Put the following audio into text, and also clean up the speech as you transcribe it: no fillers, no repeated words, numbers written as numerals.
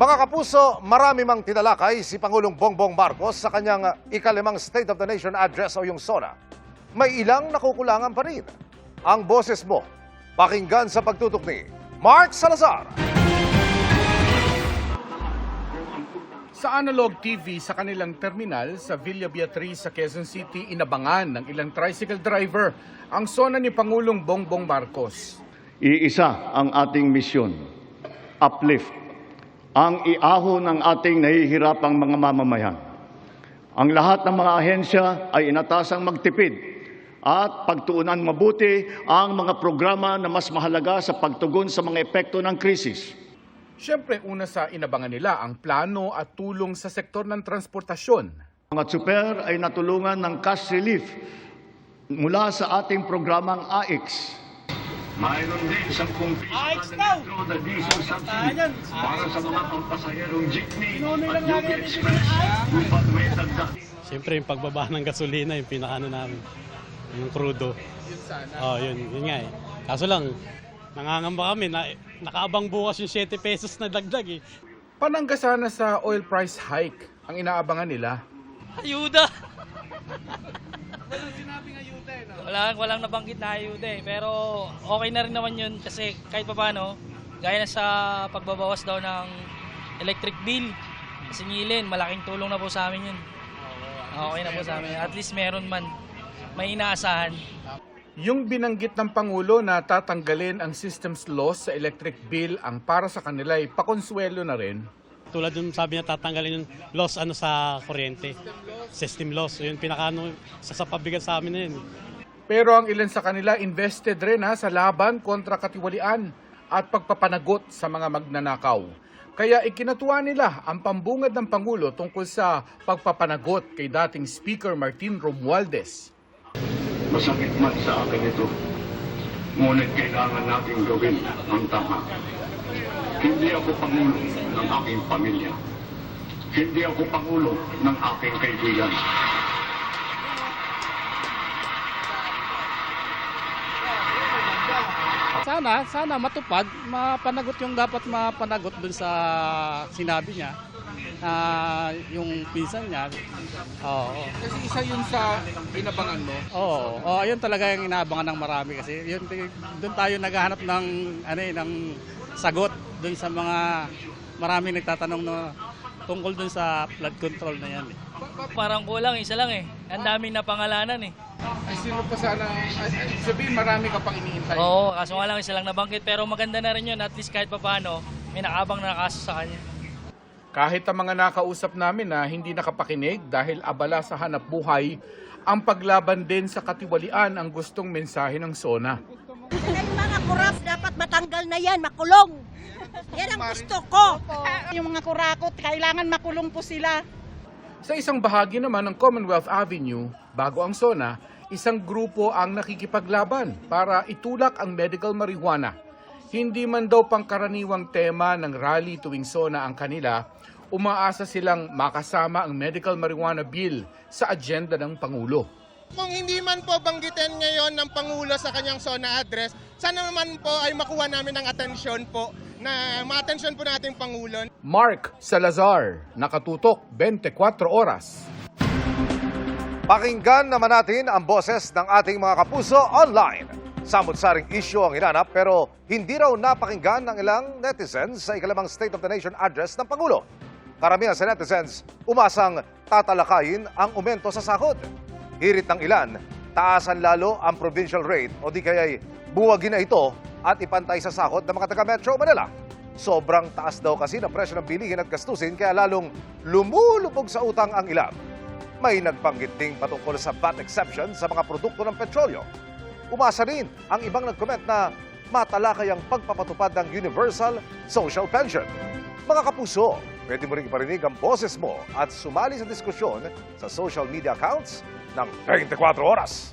Mga kapuso, marami mang tinalakay si Pangulong Bongbong Marcos sa kanyang ikalimang State of the Nation Address o yung SONA. May ilang nakukulangan pa rin. Ang boses mo, pakinggan sa pagtutok ni Mark Salazar. Sa Analog TV sa kanilang terminal sa Villa Beatriz sa Quezon City, inabangan ng ilang tricycle driver ang SONA ni Pangulong Bongbong Marcos. Iisa ang ating misyon, uplift, ang iahon ng ating nahihirapang mga mamamayan. Ang lahat ng mga ahensya ay inatasang magtipid at pagtuunan mabuti ang mga programa na mas mahalaga sa pagtugon sa mga epekto ng krisis. Siyempre, una sa inabangan nila ang plano at tulong sa sektor ng transportasyon. Mga tsuper ay natulungan ng cash relief mula sa ating programang AIX. Mayroon din 10 piso na diesel subsidy para sa mga pampasaherong jeepney at UP Express upang may dagdag. Siyempre, yung pagbaba ng gasolina, yung pinakaano namin, yung crudo. Yun nga eh. Kaso lang, nangangamba kami na nakaabang bukas yung 7 pesos na dagdag eh. Panangga sana sa oil price hike ang inaabangan nila. Ayuda! Walang nabanggit na ayuda eh. Pero okay na rin naman yun kasi kahit pa paano, gaya na sa pagbabawas daw ng electric bill, singilin, malaking tulong na po sa amin yun. Okay na po sa amin. At least meron man, may inaasahan. Yung binanggit ng Pangulo na tatanggalin ang systems loss sa electric bill ang para sa kanila ay pakonsuelo na rin. Tulad yung sabi niya, tatanggalin yung loss sa kuryente. System loss. Yun pinakaano sa pabigat sa amin na yun. Pero ang ilan sa kanila invested rin sa laban kontra katiwalian at pagpapanagot sa mga magnanakaw. Kaya ikinatuwa nila ang pambungad ng Pangulo tungkol sa pagpapanagot kay dating Speaker Martin Romualdez. Masakit man sa akin ito, ngunit kailangan natin gawin ang tama. Hindi ako pangulo ng aking pamilya. Hindi ako pangulo ng aking kaibigan. Sana matupad, mapanagot yung dapat mapanagot dun sa sinabi niya. Yung pinsan niya. Oo. Kasi isa yun sa inabangan mo. Oo, ayun talaga yung inaabangan ng marami kasi yun doon tayo naghahanap ng ng sagot dun sa mga maraming nagtatanong na tungkol dun sa flood control na yan. Parang kulang, isa lang eh. Ang daming napangalanan eh. Ay, sino pa sana, sabihin marami ka pang iniintay. Oo, kaso nga lang isa lang nabanggit. Pero maganda na rin yun, at least kahit pa paano, may nakaabang na kaso sa kanya. Kahit ang mga nakausap namin na hindi nakapakinig dahil abala sa hanap buhay, ang paglaban din sa katiwalian ang gustong mensahe ng SONA. Yung mga kurap dapat matanggal na yan, makulong. Yan ang gusto ko. Yung mga kurakot, kailangan makulong po sila. Sa isang bahagi naman ng Commonwealth Avenue, bago ang SONA, isang grupo ang nakikipaglaban para itulak ang medical marijuana. Hindi man daw pangkaraniwang tema ng rally tuwing SONA ang kanila, umaasa silang makasama ang medical marijuana bill sa agenda ng Pangulo. Kung hindi man po banggitin ngayon ng Pangulo sa kanyang SONA address, sana naman po ay makuha namin ng atensyon po, na ma-atensyon po natin Pangulo. Mark Salazar, nakatutok 24 oras. Pakinggan naman natin ang boses ng ating mga kapuso online. Samot-saring issue ang hinanap pero hindi raw napakinggan ng ilang netizens sa ikalimang State of the Nation Address ng Pangulo. Karamihan sa netizens umasang tatalakayin ang aumento sa sahod. Hirit ng ilan, taasan lalo ang provincial rate o di kaya'y buwagin na ito at ipantay sa sahod ng mga taga-Metro Manila. Sobrang taas daw kasi ng presyo ng bilihin at gastusin kaya lalong lumulubog sa utang ang ilan. May nagbanggit ding patungkol sa VAT exception sa mga produkto ng petrolyo. Umasa rin ang ibang nag-comment na matalakay ang pagpapatupad ng Universal Social Pension. Mga kapuso, pwede mo rin iparinig ang boses mo at sumali sa diskusyon sa social media accounts ng 24 oras.